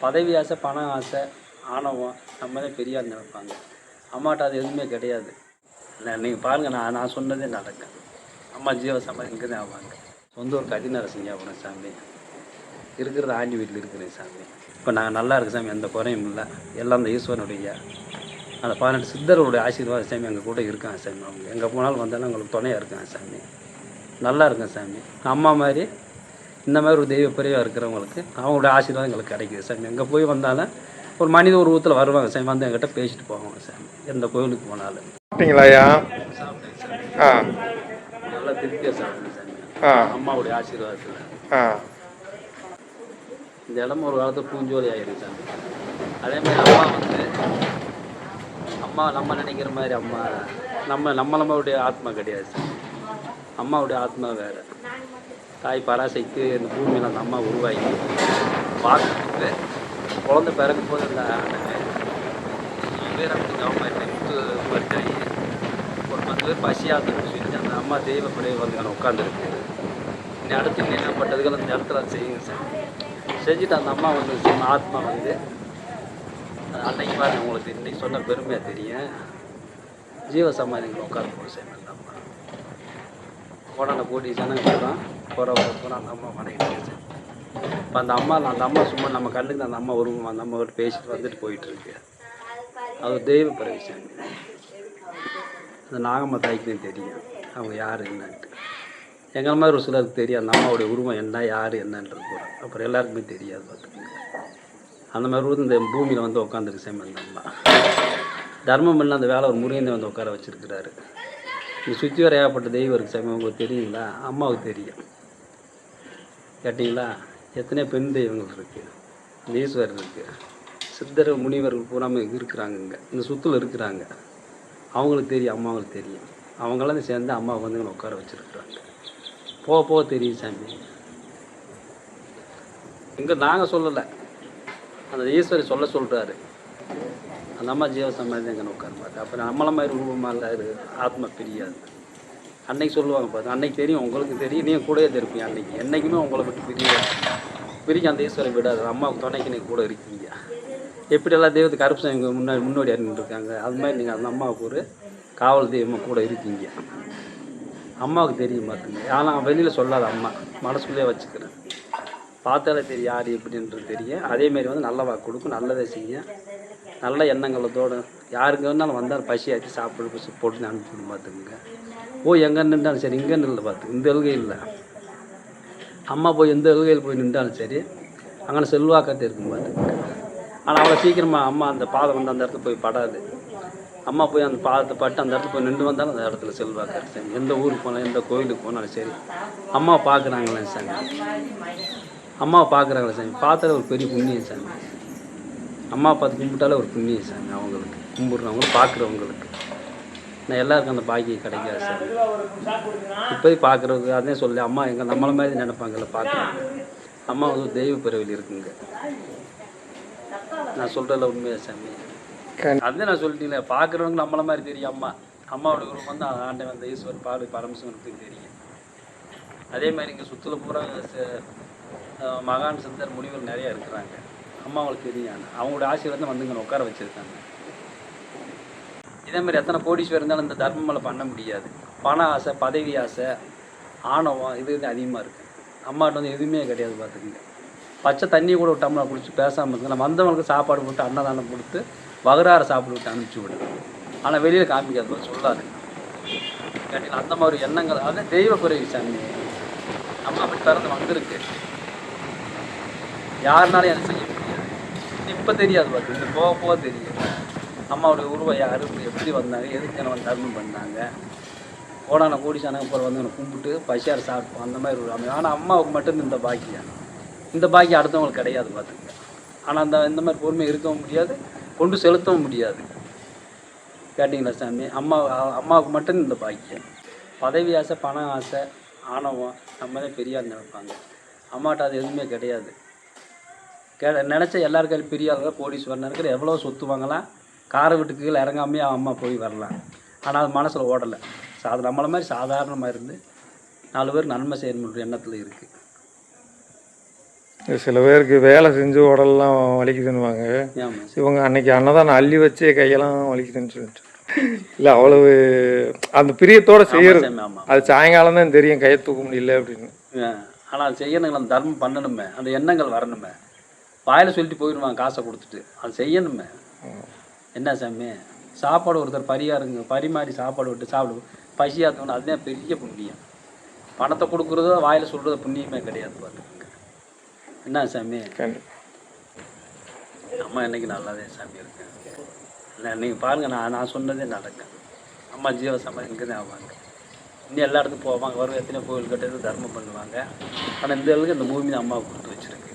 பதவி ஆசை, பணம் ஆசை, ஆணவம் நம்ம தான் பெரியார் நினைப்பாங்க. அம்மாட்ட அது எதுவுமே கிடையாது. நீங்கள் பாருங்கள், நான் சொன்னதே நடக்கும். அம்மா ஜீவ சமாதி இங்கே தான் ஆவாங்க. சொந்த ஒரு கதிநர செஞ்சால் சாமி இருக்கிறது ஆண்டி வீட்டில் இருக்கிறேன் சாமி. இப்போ நாங்கள் நல்லா இருக்கு சாமி, எந்த குறையும் இல்லை. எல்லாம் அந்த ஈஸ்வரனுடைய அந்த 18 சித்தர்களுடைய ஆசீர்வாத சாமி எங்கள் கூட இருக்காங்க சாமி. அவங்க எங்கே போனாலும் வந்தாலும் எங்களுக்கு துணையாக இருக்காங்க சாமி. நல்லா இருக்கேன் சாமி. அம்மா மாதிரி இந்த மாதிரி ஒரு தெய்வ பிரிவாக இருக்கிறவங்களுக்கு அவங்களுடைய ஆசீர்வாதம் எங்களுக்கு கிடைக்கிது சாமி. எங்கே போய் வந்தாலும் ஒரு மனித உருவத்தில் வருவாங்க சாமி, வந்து என்கிட்ட பேசிட்டு போவாங்க சாமி. எந்த கோயிலுக்கு போனாலும். சாப்பிட்டீங்களாயா? சாப்பிட்டேன் சாமி. நல்லா திருப்தியாக சாப்பிட்டேன் சாமி, அம்மாவுடைய ஆசீர்வாதத்தில். இந்த இடம் ஒரு காலத்தில் பூஞ்சோலி ஆகிடும் சாமி. அதேமாதிரி அம்மா நம்ம நினைக்கிற மாதிரி அம்மா நம்மளுடைய ஆத்மா கிடையாது சாமி. அம்மாவுடைய ஆத்மா வேறு. தாய் பராசைக்கு இந்த பூமியில் அந்த அம்மா உருவாகி பார்த்துட்டு குழந்தை பிறக்கும் போது இந்த பேர் அப்படி அம்மா முத்து பறிச்சாகி ஒரு 10 பேர் பசியாதுன்னு சொல்லி அந்த அம்மா தெய்வ பிள்ளையை வந்து அங்கே உட்காந்துருக்கு. இன்னும் அடுத்து என்ன பட்டதுகள் அந்த இடத்துல செய்யுங்க சார். செஞ்சுட்டு அந்த அம்மா வந்து ஆத்மா வந்து அன்னைக்கு பாருங்க, உங்களுக்கு இன்னைக்கு சொன்ன பெருமையாக தெரியும். ஜீவ சமாதிகளை உட்காந்து போய் சார். அந்த அம்மா உடனே போட்டி ஜனங்கள்லாம் போகிற அந்த அம்மா வணங்கிட்டு சார். இப்போ அந்த அம்மா சும்மா நம்ம கண்ணுக்கு அந்த அம்மா உருவம் அந்த அம்மா கிட்ட பேசிட்டு வந்துட்டு போயிட்டுருக்கு. அது தெய்வ பிறவி சாமி. அந்த நாகம்மா தாய்க்குன்னு தெரியும் அவங்க யார் என்னன்ட்டு. எங்கள் மாதிரி ஒரு சிலருக்கு தெரியும் அந்த அம்மாவுடைய உருவம் என்ன, யார் என்னன்றது கூட. அப்புறம் எல்லாருக்குமே தெரியாது பார்த்துக்கோங்க. அந்த மாதிரி இந்த பூமியில் வந்து உட்காந்துருக்கு சாமி அந்த அம்மா. தர்மம் இல்லை அந்த வேலை ஒரு முருகனை வந்து உட்கார வச்சுருக்கிறாரு. இங்கே சுற்றி வர ஏகப்பட்ட தெய்வம் இருக்குது சாமி. உங்களுக்கு தெரியுங்களா? அம்மாவுக்கு தெரியும். கேட்டிங்களா? எத்தனையோ பெண் தெய்வங்கள் இருக்குது, ஈஸ்வரர் இருக்குது, சித்தர் முனிவர்கள் பூராமே இருக்கிறாங்க. இங்கே இந்த சுற்றில் இருக்கிறாங்க. அவங்களுக்கு தெரியும், அம்மாவுக்கு தெரியும். அவங்களாம் சேர்ந்து அம்மாவை வந்து இங்கே உட்கார வச்சுருக்குறாங்க. போக தெரியும் சாமி. இங்கே நாங்கள் சொல்லலை, அந்த ஈஸ்வரி சொல்கிறாரு. அந்த அம்மா ஜீவ சமாதி எங்கே உட்கார மாட்டேன். அப்புறம் நம்மள மாதிரி ரூபமாக இல்லை, ஆத்மா பிரியாது. அன்னைக்கு சொல்லுவாங்க பாருங்க, அன்னைக்கு தெரியும், உங்களுக்கு தெரியும், நீங்கள் கூடயே தெரிப்பீங்க. அன்னைக்கு என்றைக்குமே உங்களை விட்டு பிரிக்க அந்த ஈஸ்வரை விடாது. அம்மாவுக்கு துணைக்கு நீங்கள் கூட இருக்கீங்க. எப்படியெல்லாம் தெய்வத்துக்கு கருப்புசாமி முன்னோடி இருக்காங்க, அது மாதிரி நீங்கள் அந்த அம்மாவுக்கு ஒரு காவல் தெய்வமாக கூட இருக்கீங்க. அம்மாவுக்கு தெரியும் பார்த்துங்க. ஆனால் வெளியில் சொல்லாத அம்மா, மனசுக்குள்ளே வச்சுக்கிறேன். பார்த்தாலே தெரியும் யார் எப்படின்றது தெரியும். அதேமாரி வந்து நல்ல வாக்கு கொடுக்கும், நல்லதை செய்ய, நல்ல எண்ணங்களத்தோடு யாருக்கு வேணாலும் வந்தால் பசியாச்சு சாப்பிட்டு போட்டு அனுப்பிவிடும் பார்த்துக்குங்க. எங்கே நின்றாலும் சரி, இங்கே நின்று பார்த்து இந்த எல்கை இல்லை. அம்மா போய் எந்த எல்கையில் போய் நின்றாலும் சரி, அங்கே செல்வாக்கத்தை இருக்கும் பார்த்துக்குங்க. ஆனால் அவ்வளோ சீக்கிரமாக அம்மா அந்த பாதம் வந்து அந்த இடத்துல போய் படாது. அம்மா போய் அந்த பாதத்தை பட்டு அந்த இடத்துல போய் நின்று வந்தாலும் அந்த இடத்துல செல்வாக்கு சரி. எந்த ஊருக்கு போனாலும் எந்த கோயிலுக்கு போனாலும் சரி, அம்மாவை பார்க்குறாங்களே சாமி, அம்மாவை பார்க்குறாங்களே சாமி, பார்த்தாலே ஒரு பெரிய புண்ணியம் சாமி. அம்மா பார்த்து கும்பிட்டாலே ஒரு புண்ணியம் சாமி. அவங்களுக்கு கும்பிட்றவங்களும் பார்க்குறவங்களுக்கு நான் எல்லாருக்கும் அந்த பாக்கியம் கிடைக்காது சார். இப்போதைக்கு பார்க்குறவங்க அதே சொல்லி அம்மா எங்கே நம்மளை மாதிரி நினைப்பாங்கல்ல பார்க்குறாங்க. அம்மா வந்து தெய்வ பிறவியில் இருக்குங்க. நான் சொல்கிறதில்ல உண்மையாக சாமி. அதே நான் சொல்லிட்டீங்களே, பார்க்குறவங்க நம்மளை மாதிரி தெரியும். அம்மாவோட குரு வந்து ஆண்டை வந்த ஈஸ்வர் பாடு பரமசிவனுக்கு தெரியும். அதே மாதிரி இங்கே சுற்றுல பூரா மகான் சித்தர் முனிவர் நிறையா இருக்கிறாங்க. அம்மாவுக்கு தெரியும். அவங்களோட ஆசீர்வாதம் வந்து இங்கே உட்கார வச்சுருக்காங்க. இதேமாதிரி எத்தனை கோடீஸ்வரர் இருந்தாலும் இந்த தர்மமெல்லாம் பண்ண முடியாது. பண ஆசை, பதவி ஆசை, ஆணவம் இது அதிகமாக இருக்குது. அம்மாட்ட வந்து எதுவுமே கிடையாது பார்த்துக்குங்க. பச்சை தண்ணி கூட ஒரு டம்ளர் குடிச்சு பேசாமல் இருக்குங்க. நம்ம வந்தவங்களுக்கு சாப்பாடு போட்டு அன்னதானம் கொடுத்து வகுறார சாப்பிட்டு விட்டு அனுப்பிச்சி விடுங்க. ஆனால் வெளியில் காமிக்காது, சொல்லாது. கேட்டீங்கன்னா அந்த மாதிரி எண்ணங்கள் அது தெய்வ பிறவி சாமி. அம்மா அப்படி பிறந்து வந்திருக்கு. யாருனாலும் எனக்கு செய்ய முடியாது. இப்போ தெரியாது பார்த்து, இந்த போக தெரியும். அம்மாவுடைய உருவம் யார், எப்படி வந்தாங்க, எதுக்கு என்ன வந்து தர்மம் பண்ணாங்க, கோடான கோடிசான அப்புறம் வந்து எனக்கு கும்பிட்டு பசியார் சாப்பிட்டோம், அந்த மாதிரி ஒரு அமையும். ஆனால் அம்மாவுக்கு மட்டும் இந்த பாக்கியம் அடுத்தவங்களுக்கு கிடையாது பார்த்துங்க. ஆனால் இந்த மாதிரி பொறுமை இருக்கவும் முடியாது, கொண்டு செலுத்தவும் முடியாது. கேட்டிங்களா சாமி? அம்மாவுக்கு மட்டும் இந்த பாக்கியம். பதவி ஆசை, பணம் ஆசை, ஆணவம் நம்ம தான் பெரியார் நினைப்பாங்க. அம்மாட்ட அது எதுவுமே கிடையாது. நினச்ச எல்லாருக்கும் பெரிய ஆளுங்க கோடீஸ்வரன் இருக்கிற எவ்வளோ சொத்து வாங்கலாம், காரை வீட்டுக்கு கீழே இறங்காமே அம்மா போய் வரலாம். ஆனால் அது மனசில் ஓடலை. அது நம்மளை மாதிரி சாதாரணமாக இருந்து 4 பேர் நன்மை செய்யணுன்ற எண்ணத்தில் இருக்குது. சில பேருக்கு வேலை செஞ்சு உடல்லாம் வலிக்குதுன்னுவாங்க. ஏன் இவங்க அன்னைக்கு அன்னதானம் அள்ளி வச்சே கையெல்லாம் வலிக்குதுன்னு சொல்லிட்டு இல்லை அவ்வளவு அந்த பிரியத்தோடு செய்யறது. சாமி ஆமாம். அது சாயங்காலம் தான் தெரியும் கையை தூக்க முடியல அப்படின்னு. ஆனால் அது செய்யணுங்களா, அந்த தர்மம் பண்ணணுமே, அந்த எண்ணங்கள் வரணுமே. வாயில் சொல்லிட்டு போயிடுவாங்க காசை கொடுத்துட்டு, அது செய்யணுமே. என்ன சாமி, சாப்பாடு ஒருத்தர் பரிமாறி சாப்பாடு விட்டு சாப்பிடு பசியாத்தவங்க, அதுதான் பெரிய புண்ணியம். பணத்தை கொடுக்குறதோ வாயில் சொல்கிறதோ புண்ணியமே கிடையாது பாருங்க. என்ன சாமி, அம்மா என்னைக்கு நல்லாதே சாமி இருக்கு. நீங்கள் பாருங்கள், நான் சொன்னதே நடக்கும். அம்மா ஜீவ சமாதி இங்கே தான் ஆவாங்க. இன்னும் எல்லா இடத்துக்கும் போவாங்க, வரும் எத்தனை கோவில் கட்டுறது தர்மம் பண்ணுவாங்க. ஆனால் இந்த அளவுக்கு இந்த பூமி அம்மாவை கொடுத்து வச்சுருக்கு.